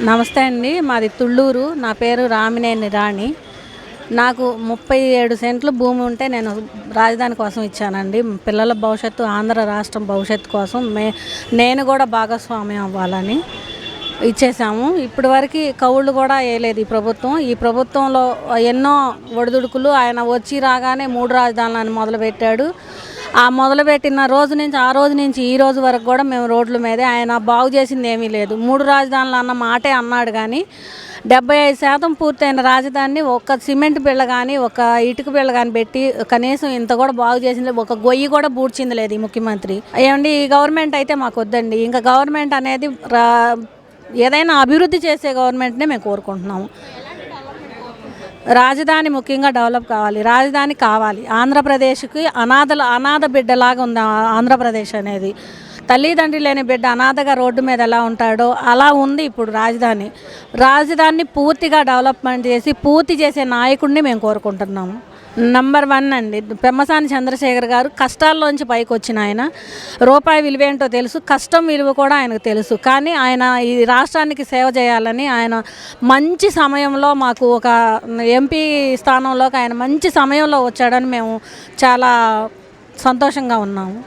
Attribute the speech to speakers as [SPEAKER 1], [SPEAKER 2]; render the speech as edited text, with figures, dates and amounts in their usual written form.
[SPEAKER 1] నమస్తే అండి. మాది తుళ్ళూరు. నా పేరు రామినేని రాణి. నాకు 37 సెంట్లు భూమి ఉంటే నేను రాజధాని కోసం ఇచ్చానండి. పిల్లల భవిష్యత్తు, ఆంధ్ర రాష్ట్రం భవిష్యత్తు కోసం నేను కూడా భాగస్వామ్యం అవ్వాలని ఇచ్చేసాము. ఇప్పటివరకు కౌళ్ళు కూడా వేయలేదు ఈ ప్రభుత్వంలో ఎన్నో ఒడిదుడుకులు. ఆయన వచ్చి రాగానే 3 రాజధానులను మొదలుపెట్టాడు. ఆ మొదలుపెట్టిన రోజు నుంచి ఈ రోజు వరకు కూడా మేము రోడ్ల మీదే. ఆయన బాగు చేసింది ఏమీ లేదు. 3 రాజధానులు అన్న మాటే అన్నాడు కానీ 75% పూర్తయిన రాజధానిని ఒక సిమెంట్ బిళ్ళ కానీ, ఒక ఇటుక బిళ్ళ కానీ పెట్టి కనీసం ఇంత కూడా బాగు చేసింది, ఒక గొయ్యి కూడా పూడ్చింది లేదు ఈ ముఖ్యమంత్రి. ఏమండి, ఈ గవర్నమెంట్ అయితే మాకు వద్దండి. ఇంకా గవర్నమెంట్ అనేది ఏదైనా అభివృద్ధి చేసే గవర్నమెంట్నే మేము కోరుకుంటున్నాము. రాజధాని ముఖ్యంగా డెవలప్ కావాలి. రాజధాని కావాలి. ఆంధ్రప్రదేశ్కి అనాథ బిడ్డలాగా ఉంది ఆంధ్రప్రదేశ్ అనేది. తల్లిదండ్రులు లేని బిడ్డ అనాథగా రోడ్డు మీద ఎలా ఉంటాడో అలా ఉంది ఇప్పుడు రాజధానిని పూర్తిగా డెవలప్మెంట్ చేసి పూర్తి చేసే నాయకుడిని మేము కోరుకుంటున్నాము. నంబర్ 1 అండి పెమ్మసాని చంద్రశేఖర్ గారు. కష్టాల్లోంచి పైకి వచ్చిన ఆయన. రూపాయి విలువ ఏంటో తెలుసు, కష్టం విలువ కూడా ఆయనకు తెలుసు. కానీ ఆయన ఈ రాష్ట్రానికి సేవ చేయాలని ఆయన మంచి సమయంలో మాకు ఒక ఎంపీ స్థానంలోకి ఆయన మంచి సమయంలో వచ్చాడని మేము చాలా సంతోషంగా ఉన్నాము.